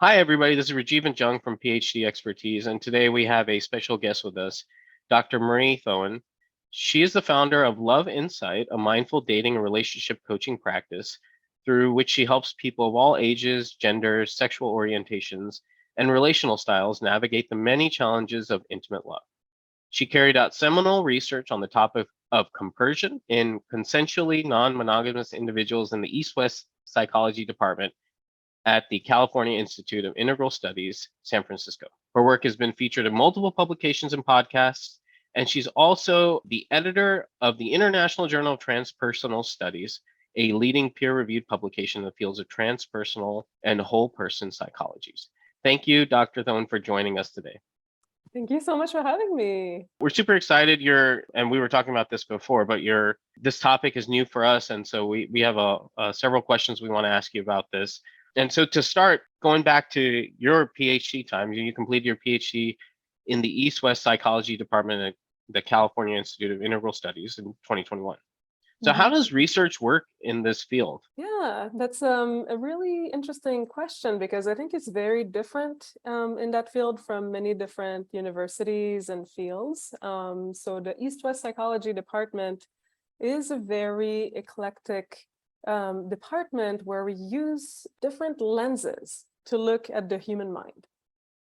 Hi, everybody. This is Rajiv Jung from PhD Expertise, and today we have a special guest with us, Dr. Marie Thouin. She is the founder of LoveInSight, a mindful dating and relationship coaching practice through which she helps people of all ages, genders, sexual orientations, and relational styles navigate the many challenges of intimate love. She carried out seminal research on the topic of compersion in consensually non-monogamous individuals in the East-West Psychology Department at the California Institute of Integral Studies, San Francisco. Her work has been featured in multiple publications and podcasts, and she's also the editor of the International Journal of Transpersonal Studies, a leading peer-reviewed publication in the fields of transpersonal and whole person psychologies. Thank you, Dr. Thouin, for joining us today. Thank you so much for having me. We're super excited. And we were talking about this before, but this topic is new for us, and so we have several questions we want to ask you about this. And so to start, going back to your PhD time, you completed your PhD in the East-West Psychology Department at the California Institute of Integral Studies in 2021. So how does research work in this field? Yeah, that's a really interesting question because I think it's very different in that field from many different universities and fields. So the East-West Psychology Department is a very eclectic department where we use different lenses to look at the human mind.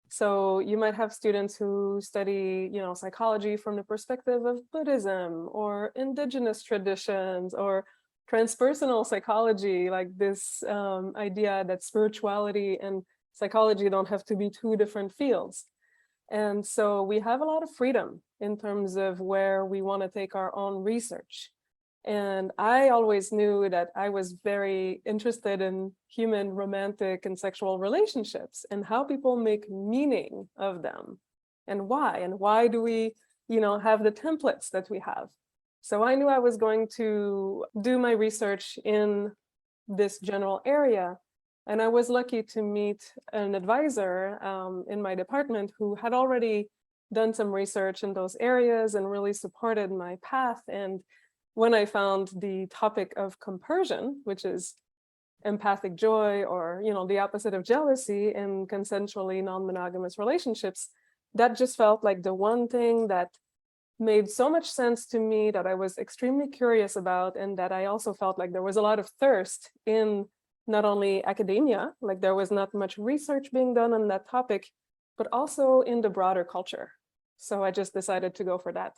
So you might have students who study, psychology from the perspective of Buddhism or indigenous traditions or transpersonal psychology, like this idea that spirituality and psychology don't have to be two different fields. And so we have a lot of freedom in terms of where we want to take our own research. And I always knew that I was very interested in human romantic and sexual relationships and how people make meaning of them and why do we, have the templates that we have. So I knew I was going to do my research in this general area. And I was lucky to meet an advisor in my department who had already done some research in those areas and really supported my path. And when I found the topic of compersion, which is empathic joy or, the opposite of jealousy in consensually non-monogamous relationships, that just felt like the one thing that made so much sense to me that I was extremely curious about, and that I also felt like there was a lot of thirst in not only academia, like there was not much research being done on that topic, but also in the broader culture. So I just decided to go for that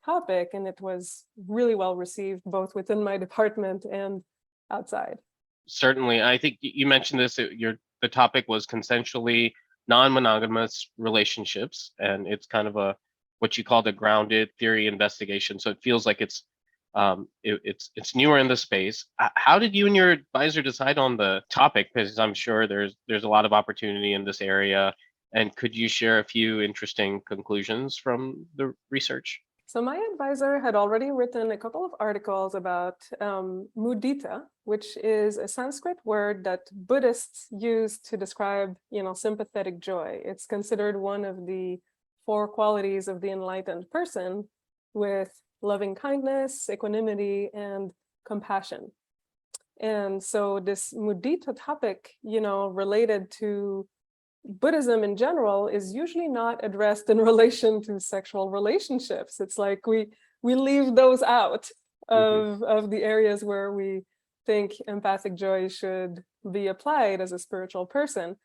topic, and it was really well received both within my department and outside. Certainly, I think you mentioned this. The topic was consensually non-monogamous relationships, and it's kind of what you call the grounded theory investigation. So it feels like it's newer in the space. How did you and your advisor decide on the topic? Because I'm sure there's a lot of opportunity in this area. And could you share a few interesting conclusions from the research? So my advisor had already written a couple of articles about mudita, which is a Sanskrit word that Buddhists use to describe, sympathetic joy. It's considered one of the 4 qualities of the enlightened person, with loving kindness, equanimity, and compassion. And so this mudita topic, related to Buddhism in general, is usually not addressed in relation to sexual relationships. It's like we leave those out of the areas where we think empathic joy should be applied as a spiritual person.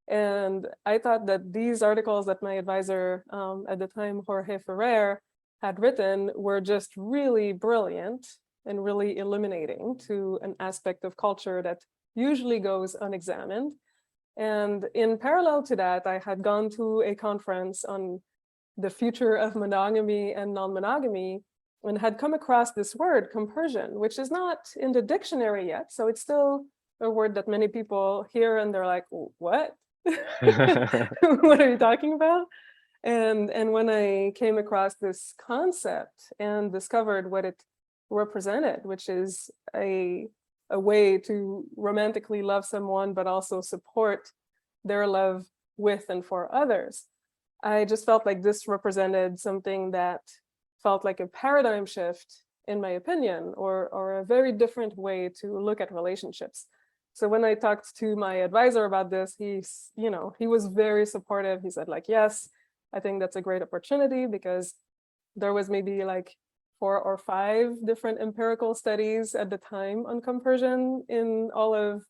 And I thought that these articles that my advisor at the time, Jorge Ferrer, had written were just really brilliant and really illuminating to an aspect of culture that usually goes unexamined. And in parallel to that, I had gone to a conference on the future of monogamy and non-monogamy and had come across this word, compersion, which is not in the dictionary yet. So it's still a word that many people hear and they're like, what? What are you talking about? And when I came across this concept and discovered what it represented, which is a way to romantically love someone, but also support their love with and for others, I just felt like this represented something that felt like a paradigm shift, in my opinion, or a very different way to look at relationships. So when I talked to my advisor about this, he was very supportive. He said like, yes, I think that's a great opportunity, because there was maybe like 4 or 5 different empirical studies at the time on compersion in all of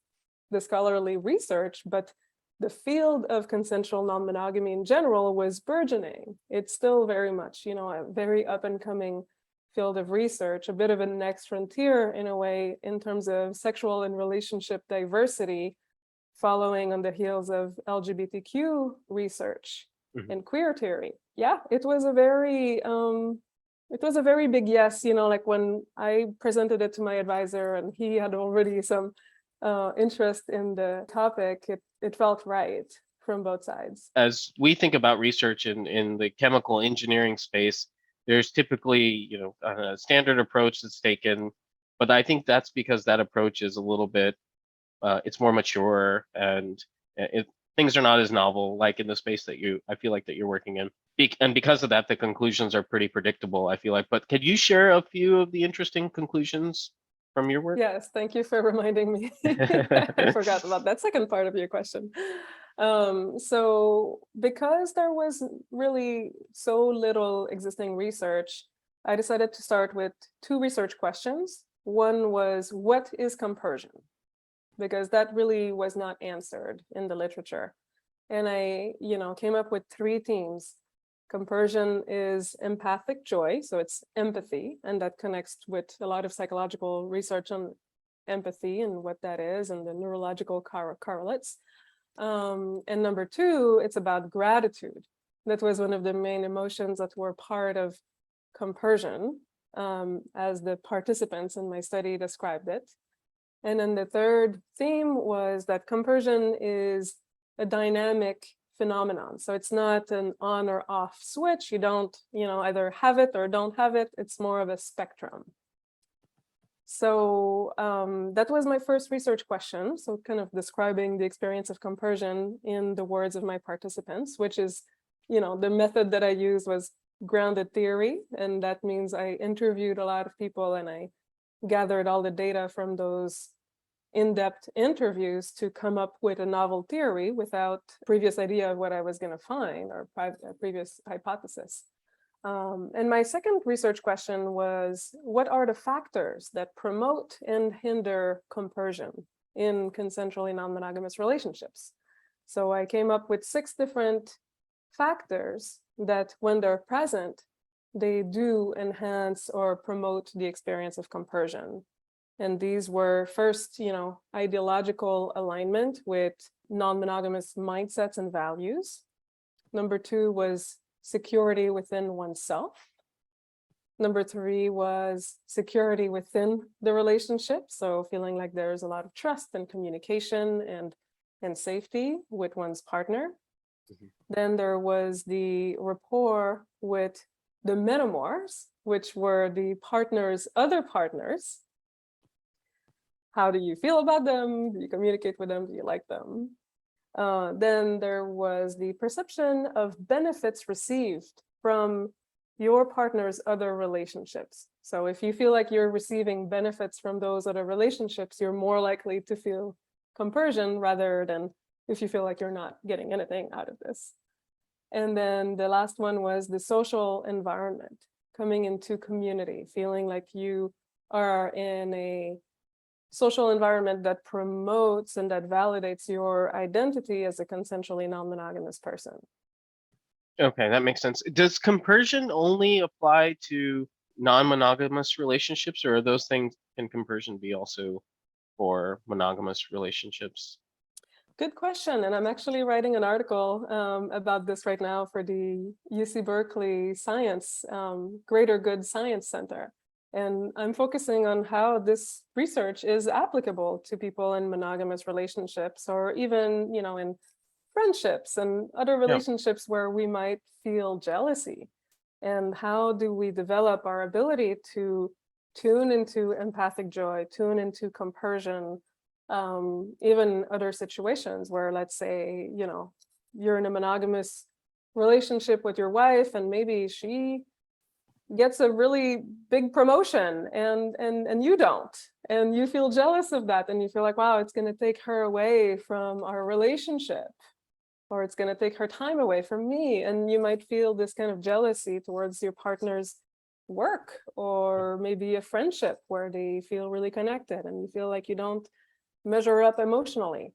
the scholarly research, but the field of consensual non-monogamy in general was burgeoning. It's still very much, a very up and coming field of research, a bit of a next frontier in a way in terms of sexual and relationship diversity, following on the heels of LGBTQ research and queer theory. Yeah, it was a very big yes, like when I presented it to my advisor and he had already some interest in the topic, it felt right from both sides. As we think about research in the chemical engineering space, there's typically, a standard approach that's taken, but I think that's because that approach is a little bit, it's more mature, and things are not as novel, like in the space that I feel like that you're working in. And because of that, the conclusions are pretty predictable, I feel like. But could you share a few of the interesting conclusions from your work? Yes, thank you for reminding me. I forgot about that second part of your question. So because there was really so little existing research, I decided to start with 2 research questions. One was, what is compersion? Because that really was not answered in the literature. And I, came up with 3 themes. Compersion is empathic joy, so it's empathy, and that connects with a lot of psychological research on empathy and what that is and the neurological correlates. And number 2, it's about gratitude. That was one of the main emotions that were part of compersion, as the participants in my study described it. And then the 3rd theme was that compersion is a dynamic phenomenon. So it's not an on or off switch. You don't, either have it or don't have it. It's more of a spectrum. So that was my first research question. So kind of describing the experience of compersion in the words of my participants, which is, the method that I used was grounded theory. And that means I interviewed a lot of people and I gathered all the data from those in-depth interviews to come up with a novel theory without previous idea of what I was going to find or previous hypothesis. And my second research question was, what are the factors that promote and hinder compersion in consensually non-monogamous relationships? So I came up with 6 different factors that, when they're present, they do enhance or promote the experience of compersion. And these were first, ideological alignment with non-monogamous mindsets and values. Number 2 was security within oneself. Number 3 was security within the relationship. So feeling like there's a lot of trust and communication and safety with one's partner. Then there was the rapport with the metamors, which were the partner's other partners. How do you feel about them? Do you communicate with them? Do you like them? Then there was the perception of benefits received from your partner's other relationships. So if you feel like you're receiving benefits from those other relationships, you're more likely to feel compersion rather than if you feel like you're not getting anything out of this. And then the last one was the social environment, coming into community, feeling like you are in a social environment that promotes and that validates your identity as a consensually non-monogamous person. Okay, that makes sense. Does compersion only apply to non-monogamous relationships, or are those things, can compersion be also for monogamous relationships? Good question. And I'm actually writing an article about this right now for the UC Berkeley Science, Greater Good Science Center. And I'm focusing on how this research is applicable to people in monogamous relationships, or even, in friendships and other relationships where we might feel jealousy. And how do we develop our ability to tune into empathic joy, tune into compersion, even other situations where, let's say, you're in a monogamous relationship with your wife and maybe she gets a really big promotion and you don't, and you feel jealous of that, and you feel like, wow, it's going to take her away from our relationship, or it's going to take her time away from me. And you might feel this kind of jealousy towards your partner's work, or maybe a friendship where they feel really connected and you feel like you don't measure up emotionally.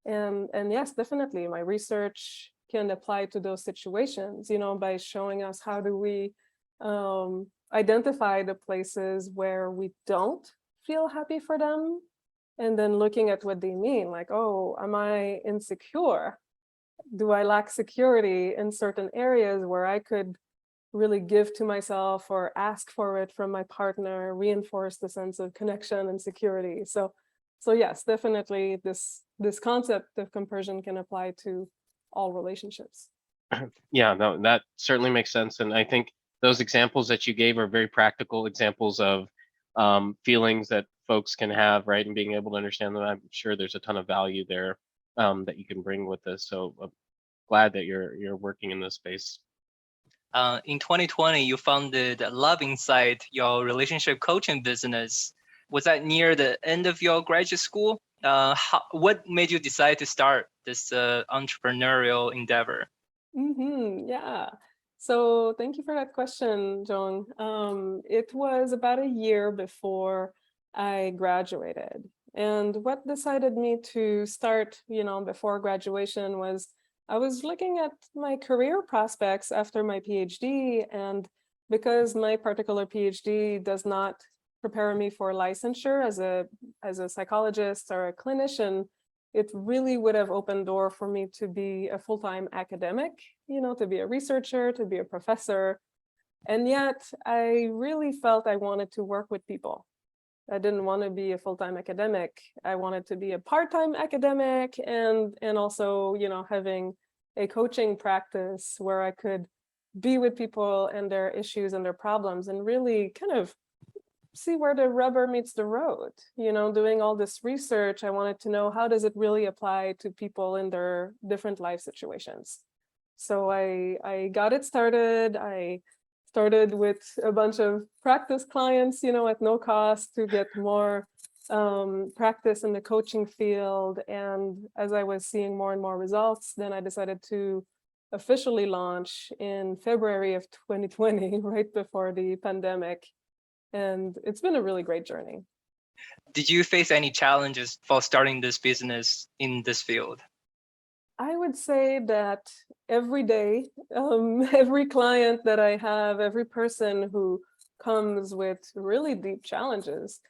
And yes, definitely my research can apply to those situations, by showing us how do we identify the places where we don't feel happy for them, and then looking at what they mean, like, oh, am I insecure? Do I lack security in certain areas where I could really give to myself or ask for it from my partner, reinforce the sense of connection and security? So yes, definitely this concept of compersion can apply to all relationships. Yeah, no, that certainly makes sense. And I think those examples that you gave are very practical examples of feelings that folks can have, right? And being able to understand them. I'm sure there's a ton of value there that you can bring with this. So I'm glad that you're working in this space. In 2020, you founded LoveInSight, your relationship coaching business. Was that near the end of your graduate school? What made you decide to start this entrepreneurial endeavor? Yeah. So thank you for that question, Joan. It was about a year before I graduated. And what decided me to start, before graduation was I was looking at my career prospects after my PhD. And because my particular PhD does not prepare me for licensure as a psychologist or a clinician, it really would have opened door for me to be a full-time academic, to be a researcher, to be a professor. And yet I really felt I wanted to work with people. I didn't want to be a full-time academic. I wanted to be a part-time academic and also, having a coaching practice where I could be with people and their issues and their problems and really kind of see where the rubber meets the road. Doing all this research, I wanted to know, how does it really apply to people in their different life situations? So I got it started. I started with a bunch of practice clients, at no cost, to get more practice in the coaching field. And as I was seeing more and more results, then I decided to officially launch in February of 2020, right before the pandemic. And it's been a really great journey. Did you face any challenges for starting this business in this field? I would say that every day, every client that I have, every person who comes with really deep challenges,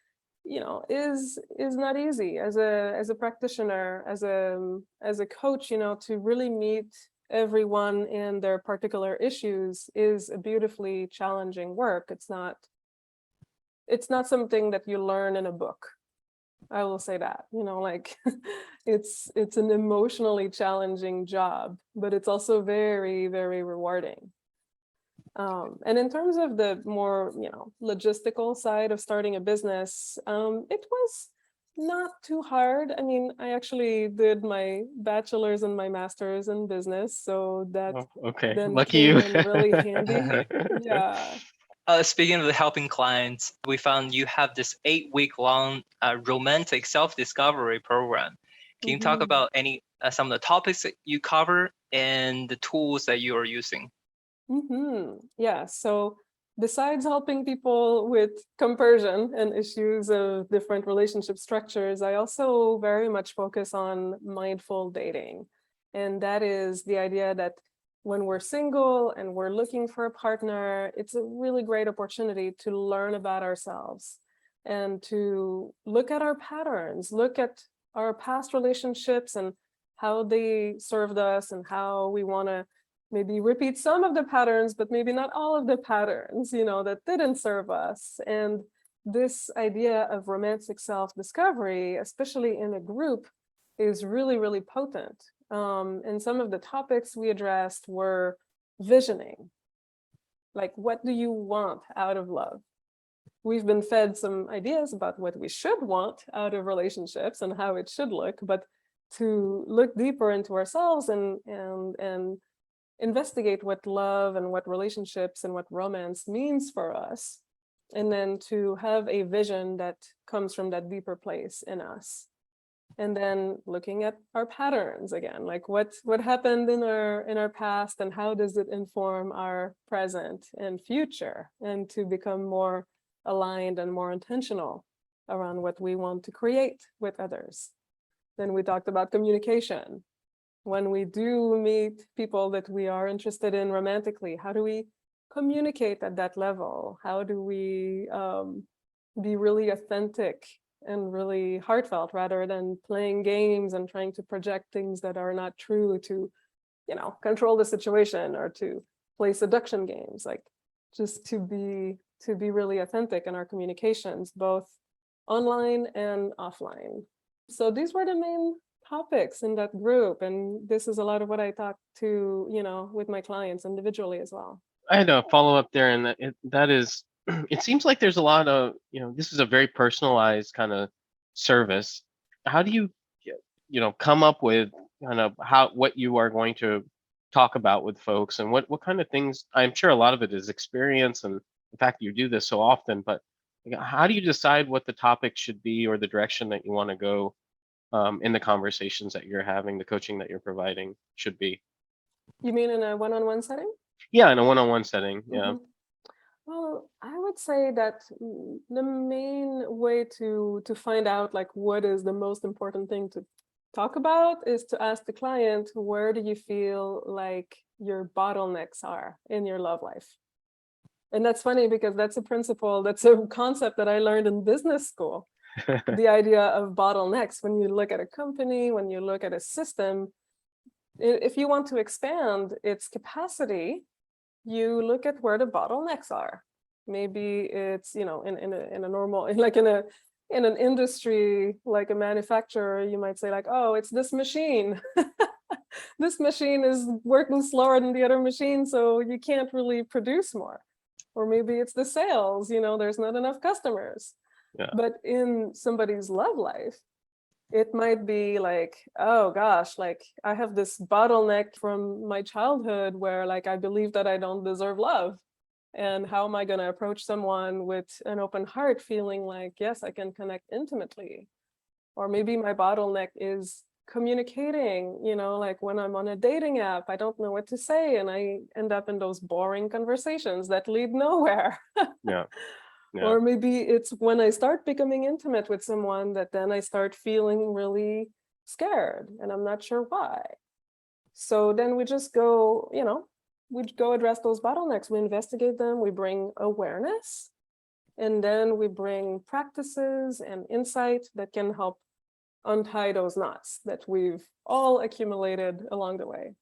is not easy as a practitioner, as a coach, to really meet everyone in their particular issues is a beautifully challenging work. It's not something that you learn in a book. I will say that, like it's an emotionally challenging job, but it's also very, very rewarding. And in terms of the more, logistical side of starting a business, it was not too hard. I mean, I actually did my bachelor's and my master's in business, so that Okay, then lucky came you. in really handy. Yeah. Speaking of helping clients, we found you have this 8-week-long romantic self-discovery program. Can you talk about some of the topics that you cover and the tools that you are using? Yeah, so besides helping people with compersion and issues of different relationship structures, I also very much focus on mindful dating. And that is the idea that when we're single and we're looking for a partner, it's a really great opportunity to learn about ourselves and to look at our patterns, look at our past relationships and how they served us and how we want to maybe repeat some of the patterns, but maybe not all of the patterns, that didn't serve us. And this idea of romantic self-discovery, especially in a group, is really, really potent. And some of the topics we addressed were visioning. Like, what do you want out of love? We've been fed some ideas about what we should want out of relationships and how it should look, but to look deeper into ourselves and investigate what love and what relationships and what romance means for us, and then to have a vision that comes from that deeper place in us. And then looking at our patterns again, like what happened in our past and how does it inform our present and future, and to become more aligned and more intentional around what we want to create with others. Then we talked about communication. When we do meet people that we are interested in romantically, how do we communicate at that level? How do we be really authentic and really heartfelt, rather than playing games and trying to project things that are not true to, control the situation or to play seduction games, like just to be really authentic in our communications, both online and offline. So these were the main topics in that group. And this is a lot of what I talk to, with my clients individually as well. I had a follow up there, and that is, it seems like there's a lot of, this is a very personalized kind of service. How do you, come up with kind of what you are going to talk about with folks, and what kind of things? I'm sure a lot of it is experience and the fact that you do this so often, but how do you decide what the topic should be or the direction that you want to go in the conversations that you're having, the coaching that you're providing should be? You mean in a one-on-one setting? Yeah, in a one-on-one setting. Yeah. Well, I would say that the main way to find out like what is the most important thing to talk about is to ask the client, where do you feel like your bottlenecks are in your love life? And that's funny because that's a concept that I learned in business school. The idea of bottlenecks, when you look at a company, when you look at a system, if you want to expand its capacity, you look at where the bottlenecks are. Maybe it's, in a normal, in an industry, like a manufacturer, you might say like, oh, it's this machine. This machine is working slower than the other machine, so you can't really produce more. Or maybe it's the sales, there's not enough customers. Yeah. But in somebody's love life, it might be like, oh gosh, like I have this bottleneck from my childhood where like I believe that I don't deserve love. And how am I going to approach someone with an open heart, feeling like, yes, I can connect intimately? Or maybe my bottleneck is communicating, like when I'm on a dating app, I don't know what to say. And I end up in those boring conversations that lead nowhere. Yeah. Yeah. Or maybe it's when I start becoming intimate with someone that then I start feeling really scared and I'm not sure why. So then we just go, we go address those bottlenecks. We investigate them, we bring awareness, and then we bring practices and insight that can help untie those knots that we've all accumulated along the way.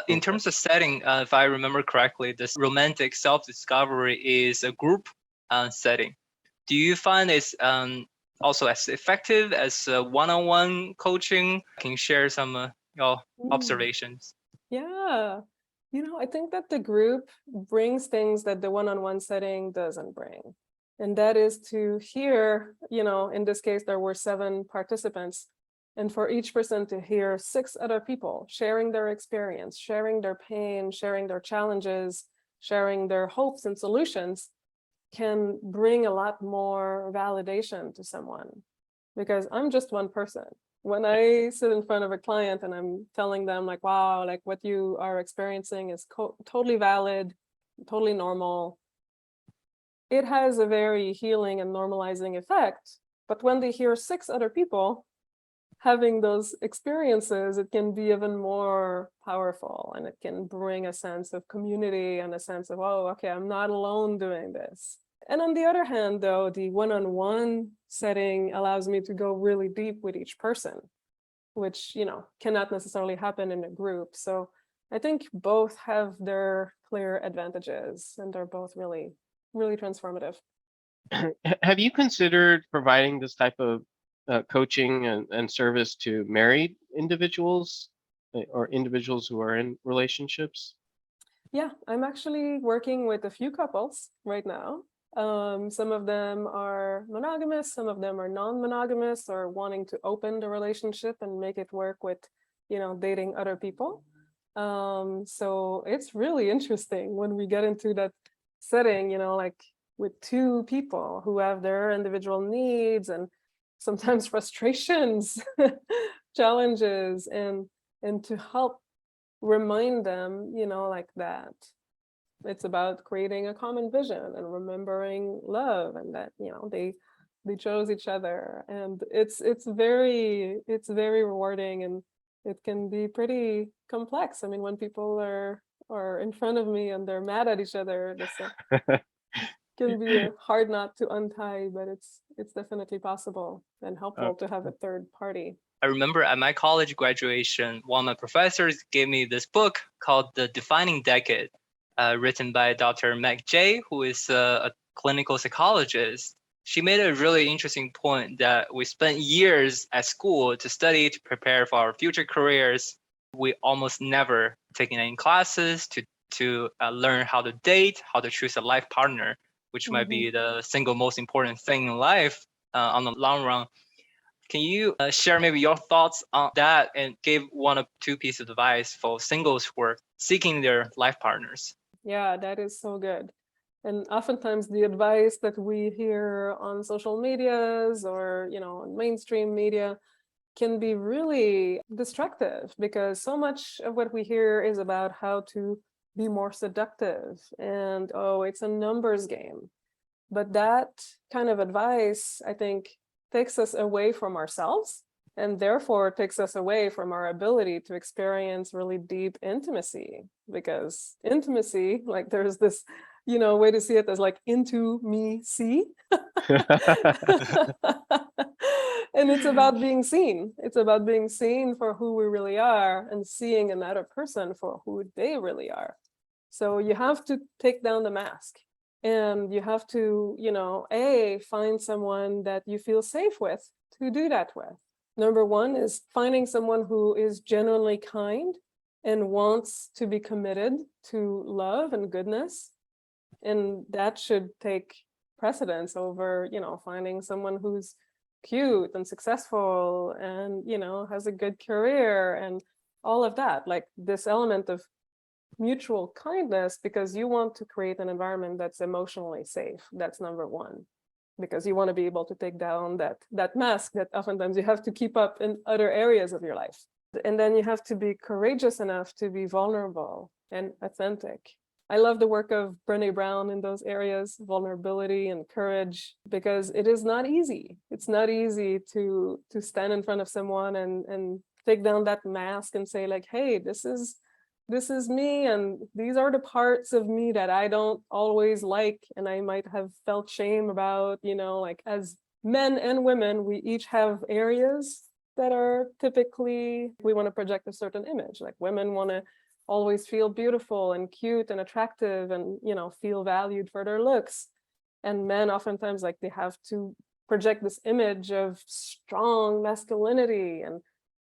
In terms of setting, if I remember correctly, this romantic self-discovery is a group setting. Do you find it's also as effective as one-on-one coaching? Can you share some your observations? Yeah, I think that the group brings things that the one-on-one setting doesn't bring. And that is to hear, in this case, there were 7 participants. And for each person to hear 6 other people sharing their experience, sharing their pain, sharing their challenges, sharing their hopes and solutions, can bring a lot more validation to someone. Because I'm just one person. When I sit in front of a client and I'm telling them like, wow, like what you are experiencing is totally valid, totally normal, it has a very healing and normalizing effect. But when they hear 6 other people having those experiences, it can be even more powerful, and it can bring a sense of community and a sense of, oh, okay, I'm not alone doing this. And on the other hand, though, the one-on-one setting allows me to go really deep with each person, which, cannot necessarily happen in a group. So I think both have their clear advantages, and they're both really, really transformative. Have you considered providing this type of coaching and service to married individuals or individuals who are in relationships? Yeah, I'm actually working with a few couples right now. Some of them are monogamous, some of them are non-monogamous, or wanting to open the relationship and make it work with, dating other people. So it's really interesting when we get into that setting, like with two people who have their individual needs and sometimes frustrations, challenges, and to help remind them, like that it's about creating a common vision and remembering love, and that they chose each other, and it's very rewarding, and it can be pretty complex. I mean, when people are in front of me and they're mad at each other, this can be a hard knot to untie, but it's definitely possible and helpful to have a third party. I remember at my college graduation, one of my professors gave me this book called The Defining Decade, written by Dr. Meg Jay, who is a clinical psychologist. She made a really interesting point that we spent years at school to study, to prepare for our future careers. We almost never taken any classes to learn how to date, how to choose a life partner, which might be the single most important thing in life on the long run. Can you share maybe your thoughts on that and give one or two pieces of advice for singles who are seeking their life partners? Yeah, that is so good. And oftentimes the advice that we hear on social medias or, on mainstream media can be really destructive, because so much of what we hear is about how to be more seductive and, oh, it's a numbers game. But that kind of advice, I think, takes us away from ourselves, and therefore takes us away from our ability to experience really deep intimacy. Because intimacy, like there's this, way to see it as like into me see. And it's about being seen. It's about being seen for who we really are and seeing another person for who they really are. So you have to take down the mask, and you have to, find someone that you feel safe with to do that with. Number one is finding someone who is genuinely kind and wants to be committed to love and goodness. And that should take precedence over, finding someone who's cute and successful and, has a good career and all of that. Like this element of mutual kindness, because you want to create an environment that's emotionally safe. That's number one, because you want to be able to take down that mask that oftentimes you have to keep up in other areas of your life. And then you have to be courageous enough to be vulnerable and authentic. I love the work of Brené Brown in those areas, vulnerability and courage, because it is not easy. It's not easy to stand in front of someone and take down that mask and say like, hey, this is me, and these are the parts of me that I don't always like, and I might have felt shame about, like as men and women, we each have areas that are typically, we want to project a certain image. Like women want to always feel beautiful and cute and attractive and, feel valued for their looks. And men oftentimes, like they have to project this image of strong masculinity and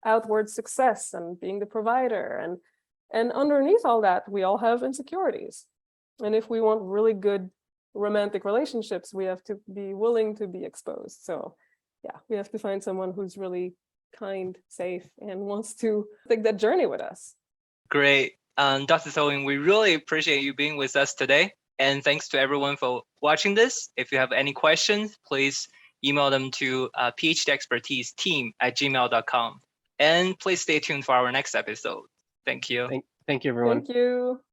outward success and being the provider. And underneath all that, we all have insecurities. And if we want really good romantic relationships, we have to be willing to be exposed. So yeah, we have to find someone who's really kind, safe, and wants to take that journey with us. Great. Dr. Thouin, we really appreciate you being with us today. And thanks to everyone for watching this. If you have any questions, please email them to PhDexpertiseteam@gmail.com. And please stay tuned for our next episode. Thank you. Thank you, everyone. Thank you.